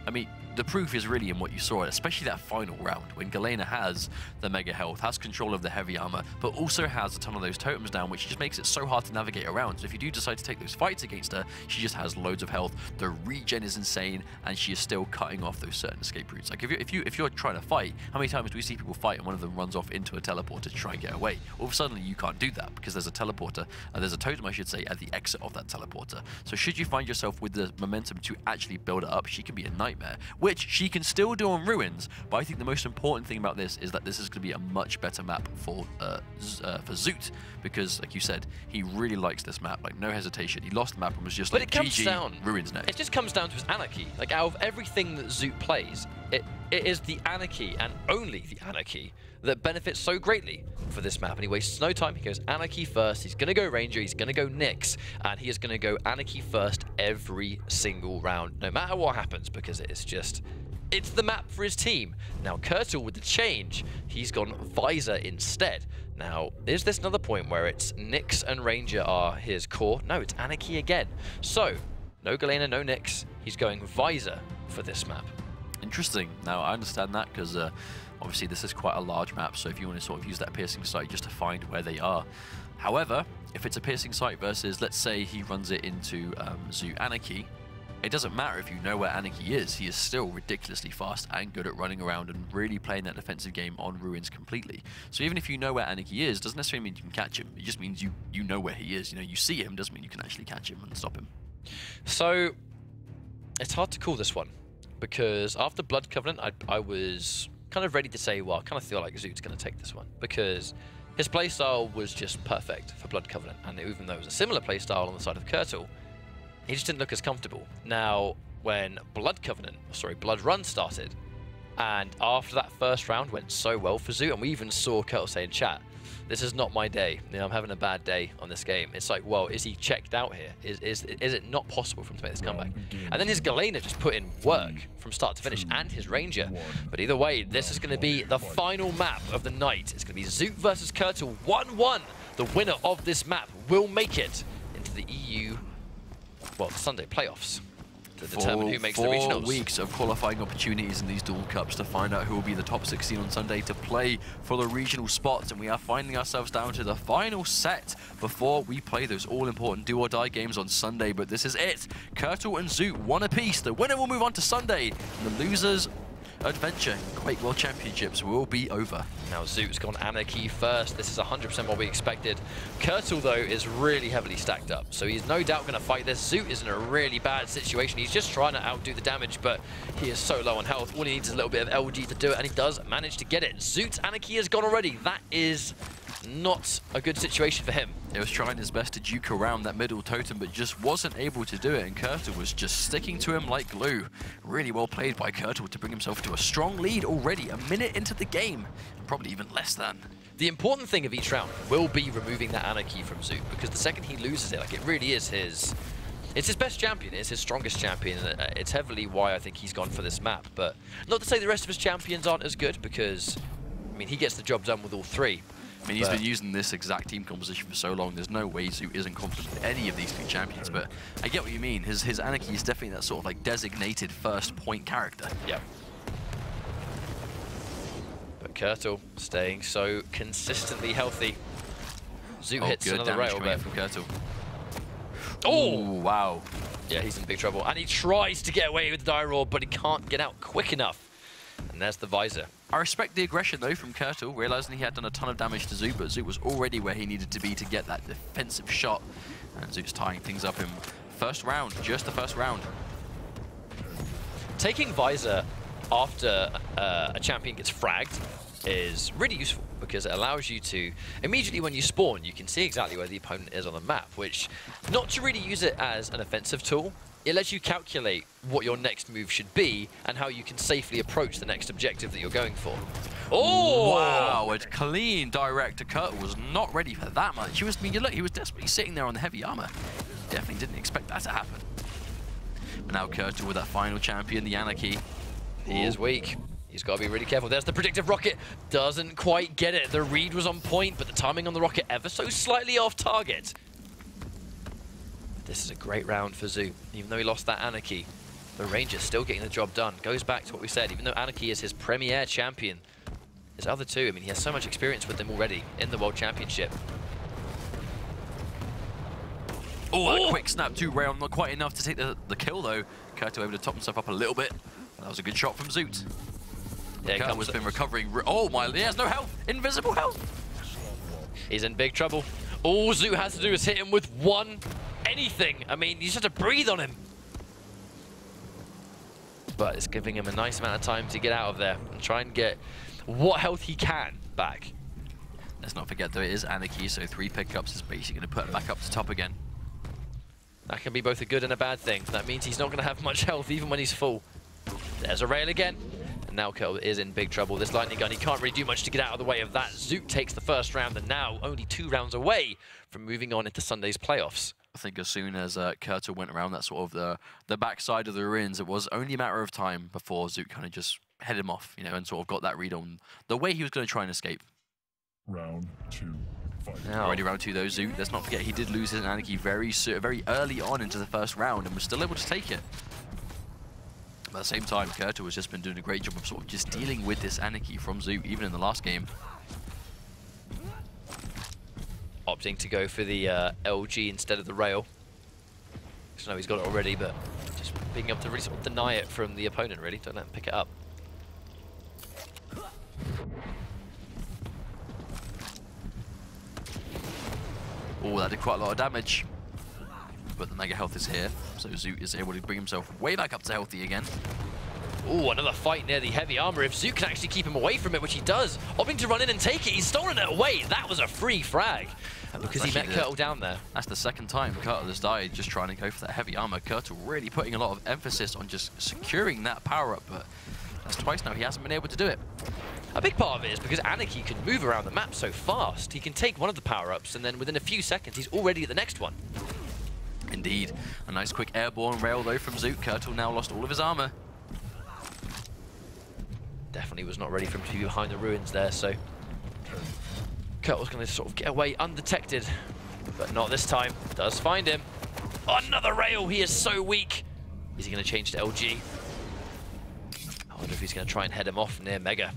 I mean, the proof is really in what you saw, especially that final round, when Galena has the mega health, has control of the heavy armor, but also has a ton of those totems down, which just makes it so hard to navigate around. So if you do decide to take those fights against her, she just has loads of health, the regen is insane, and she is still cutting off those certain escape routes. Like, if you're trying to fight, how many times do we see people fight and one of them runs off into a teleporter to try and get away? All of a sudden, you can't do that, because there's a teleporter, there's a totem, I should say, at the exit of that teleporter. So should you find yourself with the momentum to actually build it up, she can be a nightmare, which she can still do on Ruins, but I think the most important thing about this is that this is going to be a much better map for zoot, because, like you said, he really likes this map, like, no hesitation. He lost the map and was just like, GG, Ruins next. It just comes down to his Anarchy. Like, out of everything that zoot plays, it is the Anarchy, and only the Anarchy, that benefits so greatly for this map. And he wastes no time. He goes Anarchy first. He's going to go Ranger. He's going to go Nyx. And he is going to go Anarchy first every single round, no matter what happens, because it is just... it's the map for his team. Now, kertal, with the change, he's gone Visor instead. Now, is this another point where it's Nyx and Ranger are his core? No, it's Anarchy again. So, no Galena, no Nyx. He's going Visor for this map. Interesting. Now, I understand that, because obviously this is quite a large map, so if you want to sort of use that piercing sight just to find where they are. However, if it's a piercing sight versus, let's say he runs it into zoot Anarchy, it doesn't matter if you know where Anarchy is, he is still ridiculously fast and good at running around and really playing that defensive game on Ruins completely. So even if you know where Anarchy is, doesn't necessarily mean you can catch him. It just means you know where he is. You know, you see him, doesn't mean you can actually catch him and stop him. So, it's hard to call this one, because after Blood Covenant, I was kind of ready to say, well, I kind of feel like zoot's going to take this one, because his playstyle was just perfect for Blood Covenant, and even though it was a similar playstyle on the side of kertal, he just didn't look as comfortable. Now, when Blood Run started, and after that first round went so well for zoot, and we even saw kertal say in chat, this is not my day. You know, I'm having a bad day on this game. It's like, well, is he checked out here? Is it not possible for him to make this comeback? And then his Galena just put in work from start to finish, and his Ranger. But either way, this is going to be the final map of the night. It's going to be zoot versus kertal 1-1. The winner of this map will make it into the EU, well, the Sunday playoffs, to determine who makes the regionals. 4 weeks of qualifying opportunities in these Duel Cups to find out who will be the top 16 on Sunday to play for the regional spots, and we are finding ourselves down to the final set before we play those all-important do-or-die games on Sunday. But this is it. kertal and zoot, one apiece. The winner will move on to Sunday, and the losers' adventure in Quake World Championships will be over. Now zoot's gone Anarchy first. This is 100% what we expected. kertal, though, is really heavily stacked up, so he's no doubt going to fight this. Zoot is in a really bad situation. He's just trying to outdo the damage, but he is so low on health. All he needs is a little bit of LG to do it, and he does manage to get it. Zoot's Anarchy has gone already. That is not a good situation for him. He was trying his best to juke around that middle totem, but just wasn't able to do it, and Kertal was just sticking to him like glue. Really well played by Kertal to bring himself to a strong lead already, a minute into the game, probably even less than. The important thing of each round will be removing that Anarchy from Zoot, because the second he loses it, like, it really is his... It's his best champion, it's his strongest champion, and it's heavily why I think he's gone for this map. But not to say the rest of his champions aren't as good, because, I mean, he gets the job done with all three. I mean, he's been using this exact team composition for so long, there's no way Zoot isn't confident with any of these two champions, but I get what you mean. His Anarchy is definitely that sort of like designated first point character. Yeah. But Kertal staying so consistently healthy. Zoot hits another rail there from Kertal. Oh, wow. Yeah, he's in big trouble. And he tries to get away with the die roll, but he can't get out quick enough. And there's the visor. I respect the aggression, though, from Kertal, realizing he had done a ton of damage to Zoot, but Zoot was already where he needed to be to get that defensive shot. And Zoot's tying things up in first round, just the first round. Taking visor after a champion gets fragged is really useful, because it allows you to, immediately when you spawn, you can see exactly where the opponent is on the map, which, not to really use it as an offensive tool, it lets you calculate what your next move should be and how you can safely approach the next objective that you're going for. Oh! Wow, a clean direct to Kertal. Was not ready for that much. He was, I mean, look, he was desperately sitting there on the heavy armor. Definitely didn't expect that to happen. But now Kertal with that final champion, the Anarchy. He is weak. He's got to be really careful. There's the predictive rocket. Doesn't quite get it. The read was on point, but the timing on the rocket ever so slightly off target. This is a great round for Zoot. Even though he lost that Anarchy, the Ranger's still getting the job done. Goes back to what we said. Even though Anarchy is his premier champion, his other two, I mean, he has so much experience with them already in the World Championship. Oh, that quick snap to rail. Not quite enough to take the kill, though. Kertal able to top himself up a little bit. That was a good shot from Zoot. Yeah, Kertal has been recovering. Oh my, he has no health. Invisible health. He's in big trouble. All Zoot has to do is hit him with anything. I mean, you just have to breathe on him. But it's giving him a nice amount of time to get out of there and try and get what health he can back. Let's not forget, though, it is Anarchy, so 3 pickups is basically going to put him back up to top again. That can be both a good and a bad thing. That means he's not going to have much health even when he's full. There's a rail again. And now Kertal is in big trouble. This lightning gun, he can't really do much to get out of the way of that. Zoot takes the first round and now only 2 rounds away from moving on into Sunday's playoffs. I think as soon as Kertal went around that sort of the backside of the ruins, it was only a matter of time before Zoot kind of just headed him off, you know, and sort of got that read on the way he was going to try and escape. Round 2. Already round 2 though, Zoot. Let's not forget he did lose his Anarchy very early on into the first round and was still able to take it. But at the same time, Kertal has just been doing a great job of sort of just dealing with this Anarchy from Zoot, even in the last game. Opting to go for the LG instead of the rail. I know he's got it already, but just being able to really sort of deny it from the opponent, really. Don't let him pick it up. Oh, that did quite a lot of damage. But the mega health is here, so Zoot is able to bring himself way back up to healthy again. Oh, another fight near the heavy armor. If Zoot can actually keep him away from it, which he does, opting to run in and take it, he's stolen it away. That was a free frag. And because he met Kertal down there. That's the second time Kertal has died just trying to go for that heavy armor. Kertal really putting a lot of emphasis on just securing that power-up, but that's twice now he hasn't been able to do it. A big part of it is because Anarchy can move around the map so fast. He can take one of the power-ups, and then within a few seconds, he's already at the next one. Indeed. A nice quick airborne rail, though, from Zoot. Kertal now lost all of his armor. Definitely was not ready for him to be behind the ruins there, so Kertal's going to sort of get away undetected, but not this time. Does find him. Another rail. He is so weak. Is he going to change to LG? I wonder if he's going to try and head him off near Mega.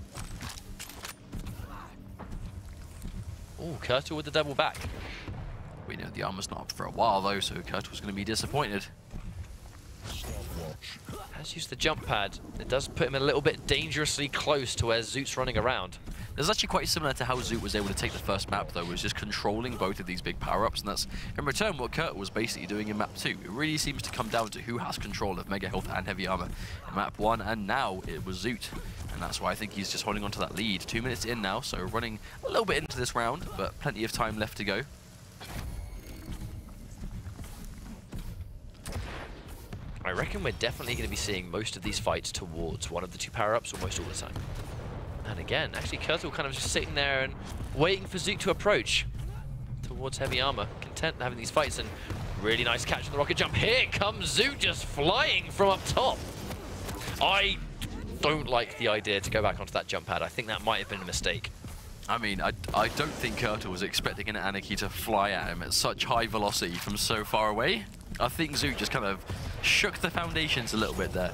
Oh, Kertal with the double back. We know the armor's not up for a while, though, so Kertal's going to be disappointed. Has used the jump pad. It does put him a little bit dangerously close to where Zoot's running around. This is actually quite similar to how Zoot was able to take the first map, though, was just controlling both of these big power-ups, and that's, in return, what Kertal was basically doing in map 2. It really seems to come down to who has control of Mega Health and Heavy Armor in map 1, and now it was Zoot. And that's why I think he's just holding on to that lead. 2 minutes in now, so running a little bit into this round, but plenty of time left to go. I reckon we're definitely going to be seeing most of these fights towards one of the two power-ups almost all the time. And again, actually Kertal kind of just sitting there and waiting for Zoot to approach towards Heavy Armor. Content having these fights, and really nice catch on the rocket jump. Here comes Zoot just flying from up top. I don't like the idea to go back onto that jump pad. I think that might have been a mistake. I mean, I don't think Kertal was expecting an Anarchy to fly at him at such high velocity from so far away. I think Zoot just kind of shook the foundations a little bit there.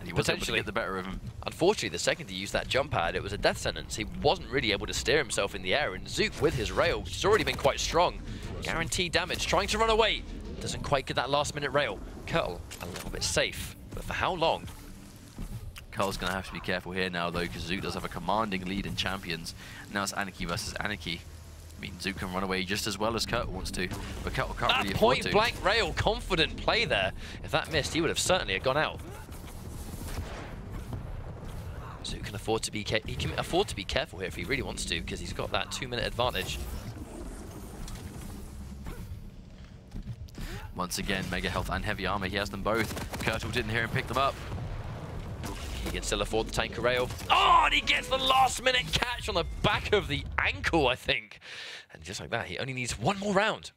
And he was able to get the better of him. Unfortunately, the second he used that jump pad, it was a death sentence. He wasn't really able to steer himself in the air, and Zoot with his rail, which has already been quite strong, guaranteed damage, trying to run away. Doesn't quite get that last minute rail. Kertal, a little bit safe, but for how long? Kertal's going to have to be careful here now, though, because Zoot does have a commanding lead in champions. Now it's Anarchy versus Anarchy. I mean, Zoot can run away just as well as Kertal wants to, but Kertal can't really afford to. Point blank rail, confident play there. If that missed, he would have certainly gone out. Zoot can afford to be careful here if he really wants to, because he's got that 2-minute advantage. Once again, Mega Health and Heavy Armor, he has them both. Kertal didn't hear him pick them up. He can still afford the tanker rail. Oh, and he gets the last-minute catch on the back of the ankle, I think. And just like that, he only needs one more round.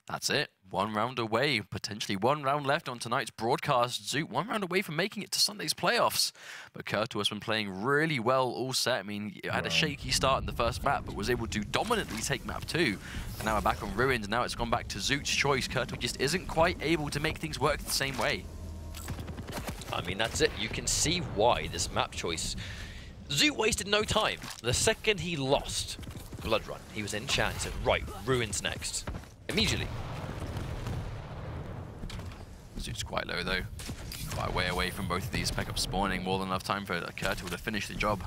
That's it. 1 round away. Potentially 1 round left on tonight's broadcast. Zoot 1 round away from making it to Sunday's playoffs. But Kertal has been playing really well all set. I mean, he had a shaky start in the first map, but was able to dominantly take map 2. And now we're back on Ruins. Now it's gone back to Zoot's choice. Kertal just isn't quite able to make things work the same way. I mean, that's it. You can see why this map choice. Zoot wasted no time. The second he lost Blood Run, he was in chat and said, right, Ruins next. Immediately. Zoot's quite low, though. Quite way away from both of these pickups spawning. More than enough time for Kertal to finish the job.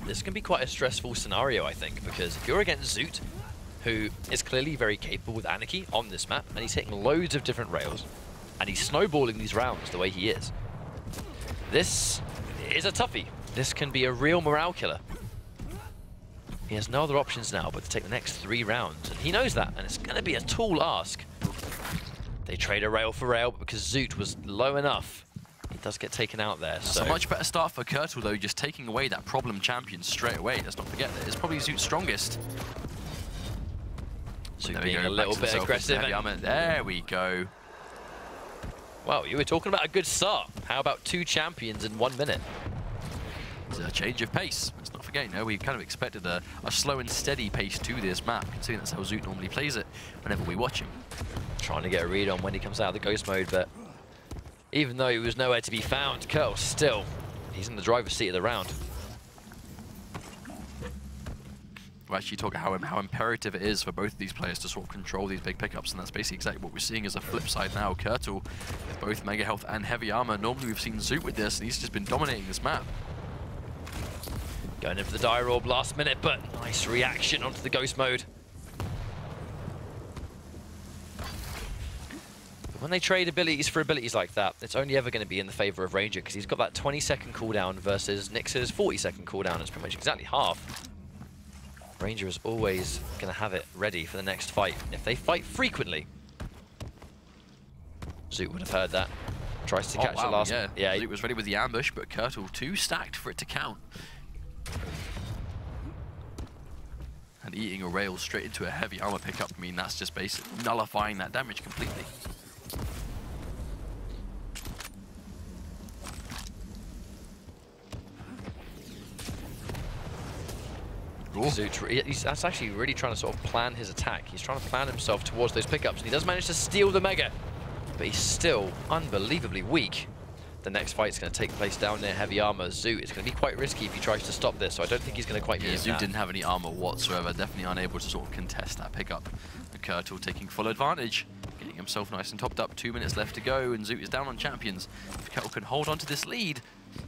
This can be quite a stressful scenario, I think, because if you're against Zoot, who is clearly very capable with Anarchy on this map, and he's hitting loads of different rails, and he's snowballing these rounds the way he is, this is a toughie. This can be a real morale killer. He has no other options now but to take the next 3 rounds, and he knows that, and it's going to be a tall ask. They trade a rail for rail, but because Zoot was low enough, he does get taken out there. That's a much better start for Kertal, though, just taking away that problem champion straight away. Let's not forget that it's probably Zoot's strongest. Zoot being a little bit aggressive. There we go. Wow, you were talking about a good start. How about 2 champions in 1 minute? It's a change of pace. Let's not forget, you know, we kind of expected a slow and steady pace to this map, considering that's how Zoot normally plays it whenever we watch him. Trying to get a read on when he comes out of the ghost mode, but even though he was nowhere to be found, Kertal still, he's in the driver's seat of the round. We're actually talking how imperative it is for both of these players to sort of control these big pickups, and that's basically exactly what we're seeing as a flip side now. Kertal with both Mega Health and Heavy Armor. Normally we've seen Zoot with this, and he's just been dominating this map. Going in for the Dire Orb last minute, but nice reaction onto the ghost mode. When they trade abilities for abilities like that, it's only ever going to be in the favor of Ranger, because he's got that 20-second cooldown versus Nyx's 40-second cooldown. It's pretty much exactly half. Ranger is always going to have it ready for the next fight. If they fight frequently, Zoot would have heard that. Tries to catch the last... Yeah, Zoot was ready with the ambush, but Kertal too stacked for it to count. And eating a rail straight into a Heavy Armor pickup, I mean, that's just basically nullifying that damage completely. Zoot, he's actually really trying to sort of plan his attack. He's trying to plan himself towards those pickups, and he does manage to steal the Mega, but he's still unbelievably weak. The next fight's going to take place down near Heavy Armor. Zoot is going to be quite risky if he tries to stop this, so I don't think he's going to quite be in Zoot didn't have any armor whatsoever, definitely unable to sort of contest that pickup. And Kertal taking full advantage, getting himself nice and topped up. 2 minutes left to go, and Zoot is down on champions. If Kertal can hold on to this lead,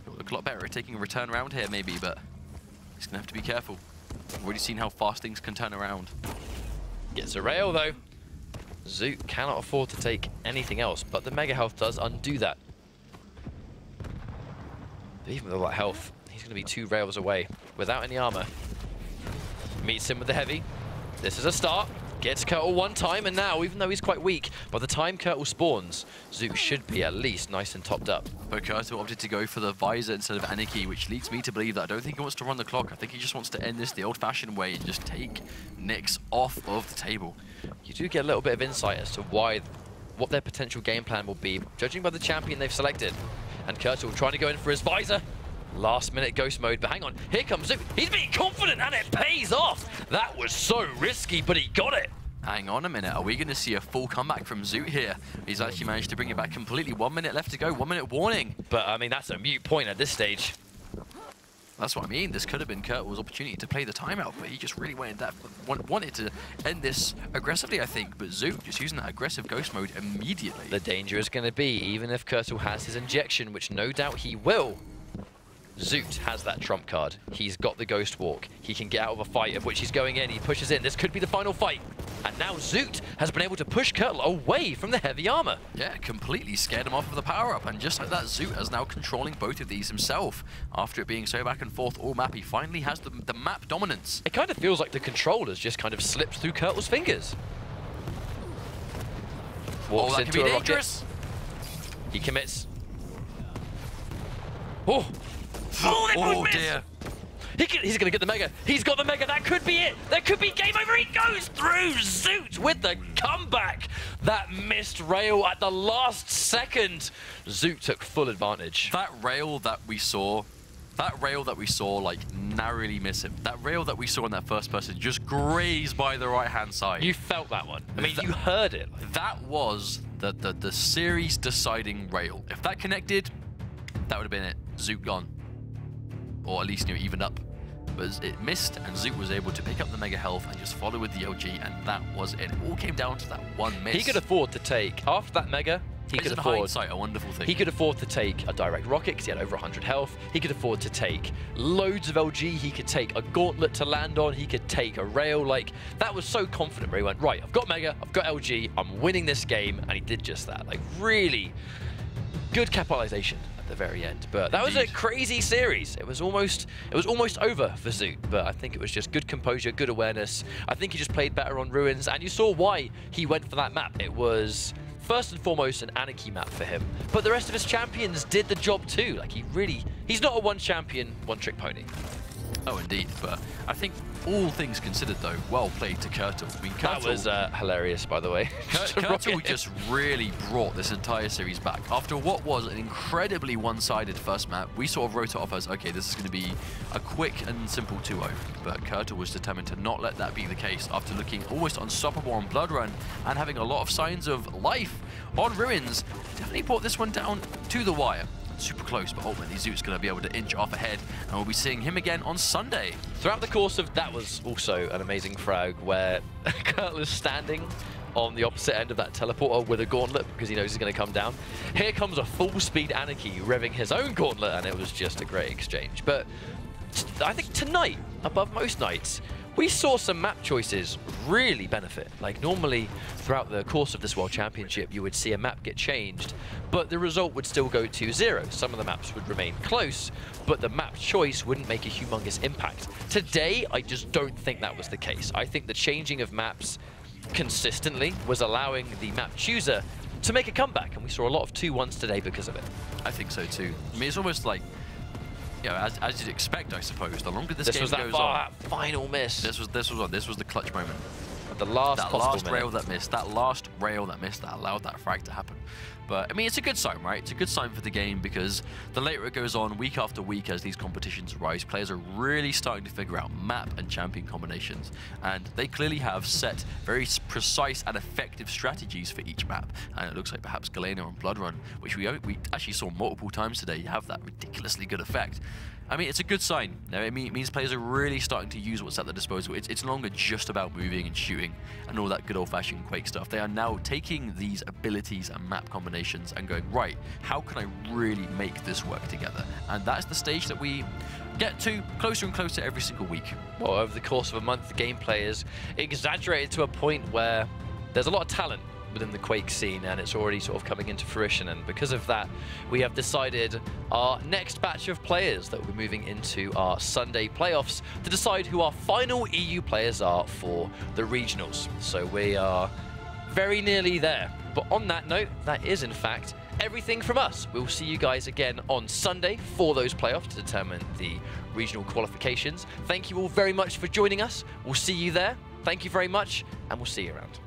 it'll look a lot better. Taking a return round here, maybe, but he's going to have to be careful. We've already seen how fast things can turn around. Gets a rail, though. Zoot cannot afford to take anything else, but the Mega Health does undo that. But even with all that health, he's going to be 2 rails away without any armor. Meets him with the heavy. This is a start. Gets Kertal 1 time, and now, even though he's quite weak, by the time Kertal spawns, Zoot should be at least nice and topped up. But Kertal opted to go for the visor instead of Anarchy, which leads me to believe that I don't think he wants to run the clock. I think he just wants to end this the old-fashioned way and just take Nyx off of the table. You do get a little bit of insight as to what their potential game plan will be, judging by the champion they've selected. And Kertal trying to go in for his visor. Last minute ghost mode, but hang on, here comes Zoot. He's being confident and it pays off. That was so risky, but he got it. Hang on a minute, are we going to see a full comeback from Zoot here? He's actually managed to bring it back completely. 1 minute left to go, 1 minute warning. But I mean, that's a mute point at this stage. That's what I mean. This could have been Kertal's opportunity to play the timeout, but he just really wanted to end this aggressively, I think. But Zoot just using that aggressive ghost mode immediately. The danger is going to be, even if Kertal has his injection, which no doubt he will, Zoot has that trump card. He's got the Ghost Walk. He can get out of a fight, of which he's going in. He pushes in. This could be the final fight. And now Zoot has been able to push Kertal away from the heavy armor. Yeah, completely scared him off of the power-up. And just like that, Zoot is now controlling both of these himself. After it being so back and forth all map, he finally has the map dominance. It kind of feels like the controllers just kind of slipped through Kertal's fingers. Walks that into could be a dangerous. rocket. He commits. Oh! Oh dear. He's going to get the Mega. He's got the Mega. That could be it. That could be game over. He goes through. Zoot with the comeback. That missed rail at the last second. Zoot took full advantage. That rail that we saw, like, narrowly miss him. That rail that we saw in that first person just grazed by the right-hand side. You felt that one. I mean, you heard it. That was the series deciding rail. If that connected, that would have been it. Zoot gone. Or at least, evened up. But it missed, and Zoot was able to pick up the Mega Health and just follow with the LG, and that was it. It all came down to that one miss. He could afford to take, after that Mega, he could afford... hindsight, a wonderful thing. He could afford to take a direct rocket because he had over 100 health. He could afford to take loads of LG. He could take a gauntlet to land on. He could take a rail. Like, that was so confident where he went, right, I've got Mega, I've got LG, I'm winning this game, and he did just that. Like, really good capitalization at the very end. But that was a crazy series. It was almost over for Zoot, but I think it was just good composure, good awareness. I think he just played better on Ruins, and you saw why he went for that map. It was first and foremost an Anarchy map for him, but the rest of his champions did the job too. Like, he's not a one champion, one trick pony. Oh, indeed. But I think all things considered, though, well played to Kertal. I mean, Kertal, that was hilarious, by the way. Kertal just really brought this entire series back. After what was an incredibly one-sided first map, we sort of wrote it off as, okay, this is going to be a quick and simple 2-0. But Kertal was determined to not let that be the case after looking almost unstoppable on Blood Run and having a lot of signs of life on Ruins. Definitely brought this one down to the wire. Super close, but ultimately Zoot's going to be able to inch off ahead, and we'll be seeing him again on Sunday. Throughout the course of that was also an amazing frag where Kertal is standing on the opposite end of that teleporter with a gauntlet because he knows he's going to come down. Here comes a full-speed Anarchy revving his own gauntlet, and it was just a great exchange. But I think tonight, above most nights, we saw some map choices really benefit. Like, normally throughout the course of this World Championship, you would see a map get changed, but the result would still go 2-0. Some of the maps would remain close, but the map choice wouldn't make a humongous impact. Today, I just don't think that was the case. I think the changing of maps consistently was allowing the map chooser to make a comeback, and we saw a lot of 2-1s today because of it. I think so too. I mean, it's almost like, you know, as you'd expect, I suppose. The longer this game goes on, that final miss. This was the clutch moment. The last rail that missed, that last rail that missed, that allowed that frag to happen. But I mean, it's a good sign, right? It's a good sign for the game, because the later it goes on, week after week, as these competitions arise, players are really starting to figure out map and champion combinations, and they clearly have set very precise and effective strategies for each map. And it looks like perhaps Galena and Blood Run, which we actually saw multiple times today, have that ridiculously good effect. I mean, it's a good sign. It means players are really starting to use what's at their disposal. It's no longer just about moving and shooting and all that good old-fashioned Quake stuff. They are now taking these abilities and map combinations and going, right, how can I really make this work together? And that's the stage that we get to closer and closer every single week. Well, over the course of a month, the gameplay is exaggerated to a point where there's a lot of talent within the Quake scene, and it's already sort of coming into fruition. And because of that, we have decided our next batch of players that will be moving into our Sunday playoffs to decide who our final EU players are for the regionals. So we are very nearly there. But on that note, that is in fact everything from us. We'll see you guys again on Sunday for those playoffs to determine the regional qualifications. Thank you all very much for joining us. We'll see you there. Thank you very much, and we'll see you around.